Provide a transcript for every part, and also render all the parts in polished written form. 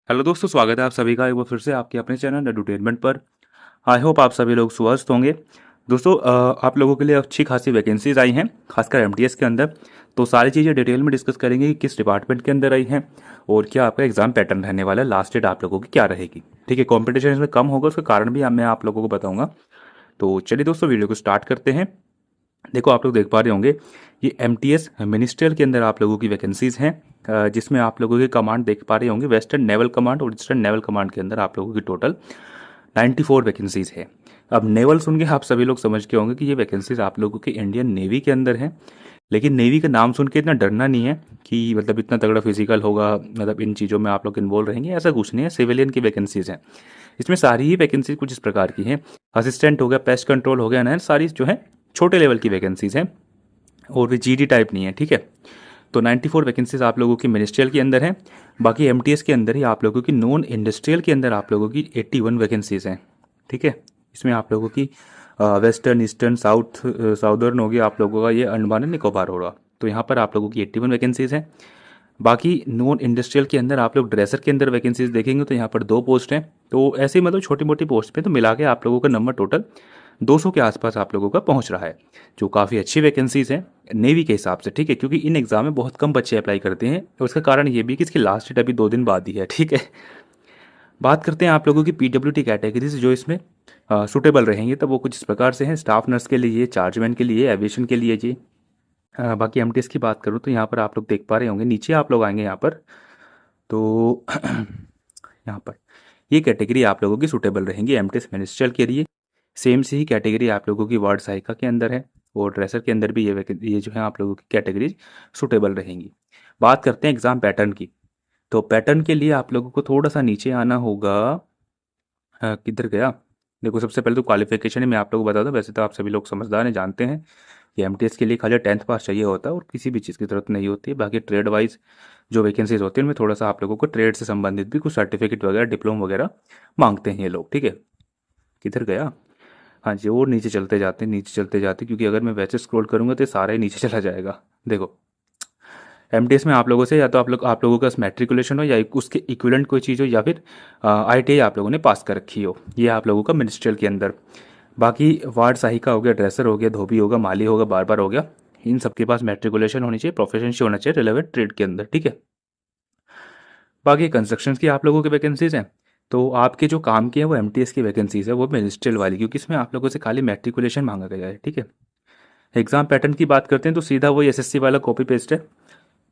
Hello दोस्तों, स्वागत है आप सभी का एक बार फिर से आपके अपने चैनल एडुटेनमेंट पर। आई होप आप सभी लोग स्वस्थ होंगे। दोस्तों, आप लोगों के लिए अच्छी खासी वैकेंसीज आई हैं, खासकर एमटीएस के अंदर। तो सारी चीज़ें डिटेल में डिस्कस करेंगे कि किस डिपार्टमेंट के अंदर आई हैं और क्या आपका एग्जाम पैटर्न रहने वाला है, लास्ट डेट आप लोगों की क्या रहेगी। ठीक है, कॉम्पिटिशन इसमें कम होगा, उसका कारण भी मैं आप लोगों को बताऊंगा। तो चलिए दोस्तों, वीडियो को स्टार्ट करते हैं। देखो, आप लोग देख पा रहे होंगे ये एमटीएस मिनिस्ट्रियल के अंदर आप लोगों की वैकेंसीज हैं, जिसमें आप लोगों के कमांड देख पा रहे होंगे। वेस्टर्न नेवल कमांड और ईस्टर्न नेवल कमांड के अंदर आप लोगों की टोटल 94 वैकेंसीज है। अब नेवल सुन के आप सभी लोग समझ के होंगे कि ये वैकेंसीज आप लोगों के इंडियन नेवी के अंदर हैं। लेकिन नेवी का नाम सुन के इतना डरना नहीं है कि मतलब इतना तगड़ा फिजिकल होगा, मतलब इन चीज़ों में आप लोग इन्वॉल्व रहेंगे, ऐसा कुछ नहीं है। सिविलियन की वैकेंसीज हैं। इसमें सारी ही वैकेंसीज कुछ इस प्रकार की हैं। असिस्टेंट हो गया, पेस्ट कंट्रोल हो गया ना, सारी जो है छोटे लेवल की वैकेंसीज हैं और वे जीडी टाइप नहीं है। ठीक है, तो 94 वैकेंसीज आप लोगों की मिनिस्ट्रियल के अंदर हैं। बाकी एमटीएस के अंदर ही आप लोगों की नॉन इंडस्ट्रियल के अंदर आप लोगों की 81 वैकेंसीज हैं। ठीक है, इसमें आप लोगों की वेस्टर्न, ईस्टर्न, साउदर्न हो गया आप लोगों का, ये अंडमान एंड निकोबार होगा। तो यहाँ पर आप लोगों की 81 वैकेंसीज हैं। बाकी नॉन इंडस्ट्रियल के अंदर आप लोग ड्रेसर के अंदर वैकेंसीज देखेंगे तो यहाँ पर 2 पोस्ट हैं। तो ऐसे ही मतलब छोटी मोटी पोस्ट पे तो मिला के आप लोगों का नंबर टोटल 200 के आसपास आप लोगों का पहुंच रहा है, जो काफ़ी अच्छी वैकेंसीज हैं नेवी के हिसाब से। ठीक है, क्योंकि इन एग्जाम में बहुत कम बच्चे अप्लाई करते हैं और उसका कारण ये भी कि इसकी लास्ट डेट अभी 2 दिन बाद ही है। ठीक है, बात करते हैं आप लोगों की पीडब्ल्यूडी कैटेगरीज जो इसमें सुटेबल रहेंगे, तो वो कुछ इस प्रकार से हैं। स्टाफ नर्स के लिए, चार्जमैन के लिए, एविएशन के लिए जी। बाकी एमटीएस की बात करूँ तो यहाँ पर आप लोग देख पा रहे होंगे, नीचे आप लोग आएंगे यहाँ पर तो यहाँ पर ये कैटेगरी आप लोगों की सुटेबल रहेंगी एमटीएस मिनिस्ट्रियल के लिए। सेम सी ही कैटेगरी आप लोगों की वार्ड सहायिका के अंदर है और ड्रेसर के अंदर भी ये जो है आप लोगों की कैटेगरीज सुटेबल रहेंगी। बात करते हैं एग्जाम पैटर्न की। तो पैटर्न के लिए आप लोगों को थोड़ा सा नीचे आना होगा। किधर गया? देखो, सबसे पहले तो क्वालिफिकेशन ही मैं आप लोगों को बता दूं। वैसे तो आप सभी लोग समझदार हैं, जानते हैं कि एमटीएस के लिए खाली 10th पास चाहिए होता है और किसी भी चीज़ की ज़रूरत नहीं होती है। बाकी ट्रेड वाइज जो वैकेंसीज होती हैं उनमें थोड़ा सा आप लोगों को ट्रेड से संबंधित भी कुछ सर्टिफिकेट वगैरह, डिप्लोमा वगैरह मांगते हैं ये लोग। ठीक है, किधर गया? हाँ जी, और नीचे चलते जाते हैं, नीचे चलते जाते हैं, क्योंकि अगर मैं वैसे स्क्रॉल करूँगा तो ये सारा ही नीचे चला जाएगा। देखो, एमटीएस में आप लोगों से या तो आप लोगों का मैट्रिकुलेशन हो या उसके इक्विवेलेंट कोई चीज़ हो या फिर आईटीआई आप लोगों ने पास कर रखी हो, ये आप लोगों का मिनिस्ट्रियल के अंदर। बाकी वार्ड सहायिका हो गया, ड्रेसर हो गया, धोबी होगा, माली होगा, बार बार हो गया, इन सबके पास मैट्रिकुलेशन होनी चाहिए, प्रोफेशनशिप होना चाहिए रिलेवेंट ट्रेड के अंदर। ठीक है, बाकी कंस्ट्रक्शन की आप लोगों की वैकेंसीज हैं। तो आपके जो काम के हैं वो एमटीएस की वैकेंसीज है, वो मिनिस्ट्रियल वाली, क्योंकि इसमें आप लोगों से खाली मैट्रिकुलेशन मांगा गया है। ठीक है, एग्जाम पैटर्न की बात करते हैं तो सीधा वही एसएससी वाला कॉपी पेस्ट है।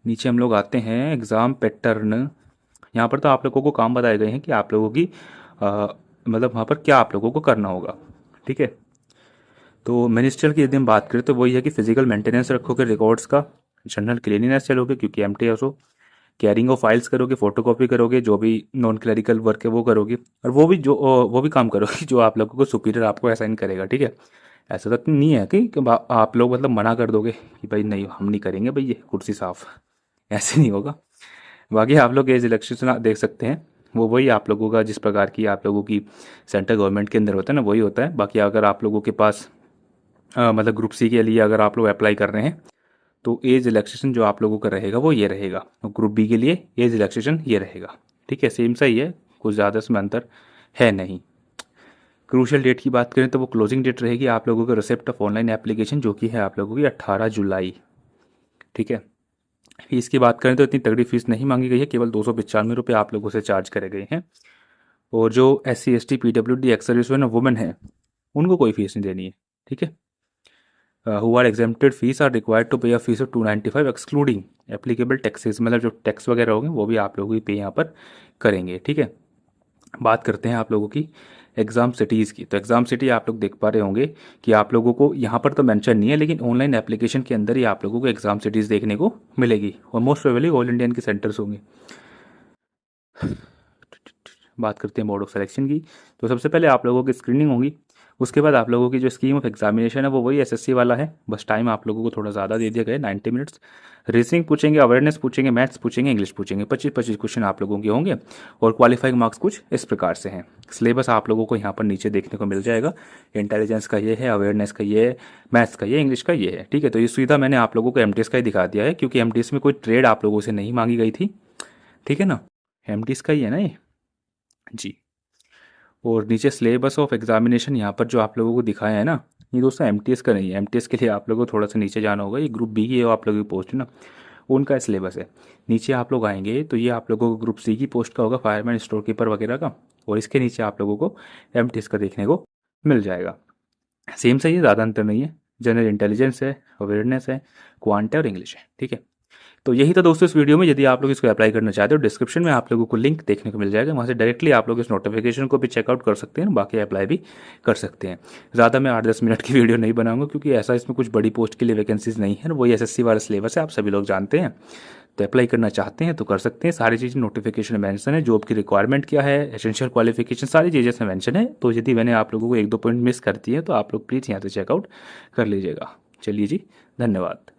नीचे हम लोग आते हैं एग्ज़ाम पैटर्न। यहाँ पर तो आप लोगों को काम बताए गए हैं कि आप लोगों की मतलब वहाँ पर क्या आप लोगों को करना होगा। ठीक है, तो मिनिस्ट्रियल की यदि हम बात करें तो वही है कि फिजिकल मेंटेनेंस रखोगे, रिकॉर्ड्स का जनरल क्लीनिनेस चलोगे क्योंकि एमटीएस हो, कैरिंग ऑफ फाइल्स करोगे, फोटोकॉपी करोगे, जो भी नॉन क्लरिकल वर्क है वो करोगे, और वो भी काम करोगे जो आप लोगों को सुपीरियर आपको असाइन करेगा। ठीक है, ऐसा तो नहीं है कि आप लोग मतलब मना कर दोगे कि भाई नहीं हम नहीं करेंगे भाई ये कुर्सी साफ, ऐसे नहीं होगा। बाकी आप लोग एज इलेक्शन देख सकते हैं, वो वही आप लोगों का जिस प्रकार की आप लोगों की सेंट्रल गवर्नमेंट के अंदर होता है ना, वही होता है। बाकी अगर आप लोगों के पास मतलब ग्रुप सी के लिए अगर आप लोग अप्लाई कर रहे हैं तो एज रिलैक्सेशन जो आप लोगों का रहेगा वो ये रहेगा, और ग्रुप बी के लिए एज रिलैक्सेशन ये रहेगा। ठीक है, सेम सा ही है, कुछ ज़्यादा इसमें अंतर है नहीं। क्रूशियल डेट की बात करें तो वो क्लोजिंग डेट रहेगी आप लोगों का रिसिप्ट ऑफ ऑनलाइन एप्लीकेशन, जो कि है आप लोगों की 18 जुलाई। ठीक है, फीस की बात करें तो इतनी तगड़ी फीस नहीं मांगी गई है, केवल 295 रुपये आप लोगों से चार्ज करे गए हैं। और जो SC ST PWD ex serviceman और वुमेन है उनको कोई फीस नहीं देनी है। ठीक है, who are exempted fees are required to pay a fee of 295 excluding applicable taxes, मतलब जो टैक्स वगैरह होंगे वो भी आप लोगों की पे यहाँ पर करेंगे। ठीक है, बात करते हैं आप लोगों की एग्ज़ाम सिटीज़ की। तो एग्ज़ाम सिटी आप लोग देख पा रहे होंगे कि आप लोगों को यहाँ पर तो मेंशन नहीं है, लेकिन ऑनलाइन एप्लीकेशन के अंदर ही आप लोगों को एग्ज़ाम सिटीज़ देखने को मिलेगी और मोस्ट प्रोबेबली ऑल इंडियन के सेंटर्स होंगे। बात करते हैं मोड ऑफ सिलेक्शन की। तो सबसे पहले आप लोगों की स्क्रीनिंग होगी, उसके बाद आप लोगों की जो स्कीम ऑफ एग्जामिनेशन है वो वही एसएससी वाला है, बस टाइम आप लोगों को थोड़ा ज़्यादा दे दिया गया है, 90 मिनट्स। रीजनिंग पूछेंगे, अवेयरनेस पूछेंगे, मैथ्स पूछेंगे, इंग्लिश पूछेंगे, 25-25 क्वेश्चन आप लोगों के होंगे और क्वालिफाइंग मार्क्स कुछ इस प्रकार से हैं। सिलेबस आप लोगों को यहाँ पर नीचे देखने को मिल जाएगा। इंटेलिजेंस का ये है, अवेयरनेस का ये है, मैथ्स का ये, इंग्लिश का ये है। ठीक है, तो ये सुविधा मैंने आप लोगों को एमटीएस का ही दिखा दिया है, क्योंकि एमटीएस में कोई ट्रेड आप लोगों से नहीं मांगी गई थी। ठीक है ना, एमटीएस का ही है ना ये। जी। और नीचे सिलेबस ऑफ एग्जामिनेशन यहाँ पर जो आप लोगों को दिखाया है ना, ये दोस्तों एमटीएस का नहीं है। एमटीएस के लिए आप लोगों को थोड़ा सा नीचे जाना होगा। ये ग्रुप बी की आप लोगों की पोस्ट है ना, उनका सिलेबस है। नीचे आप लोग आएंगे तो ये आप लोगों को ग्रुप सी की पोस्ट का होगा, फायरमैन, स्टोर कीपर वगैरह का। और इसके नीचे आप लोगों को एमटीएस का देखने को मिल जाएगा। सेम सही है, ज़्यादा अंतर नहीं है। जनरल इंटेलिजेंस है, अवेयरनेस है, क्वांट है और इंग्लिश है। ठीक है, तो यही था दोस्तों इस वीडियो में। यदि आप लोग इसको अप्लाई करना चाहते हो, डिस्क्रिप्शन में आप लोगों को लिंक देखने को मिल जाएगा, वहाँ से डायरेक्टली आप लोग इस नोटिफिकेशन को भी चेकआउट कर सकते हैं, बाकी अप्लाई भी कर सकते हैं। ज़्यादा मैं 8-10 मिनट की वीडियो नहीं बनाऊंगा, क्योंकि ऐसा इसमें कुछ बड़ी पोस्ट के लिए वैकेंसीज नहीं है। वही एसएससी वाला सिलेबस है, आप सभी लोग जानते हैं। तो अप्लाई करना चाहते हैं तो कर सकते हैं। सारी चीज़ें नोटिफिकेशन में मेंशन है, जॉब की रिक्वायरमेंट क्या है, एसेंशियल क्वालिफिकेशन, सारी चीज़ें इसमें मेंशन है। तो यदि मैंने आप लोगों को 1-2 पॉइंट मिस करती है तो आप लोग प्लीज़ यहाँ से चेकआउट कर लीजिएगा। चलिए जी, धन्यवाद।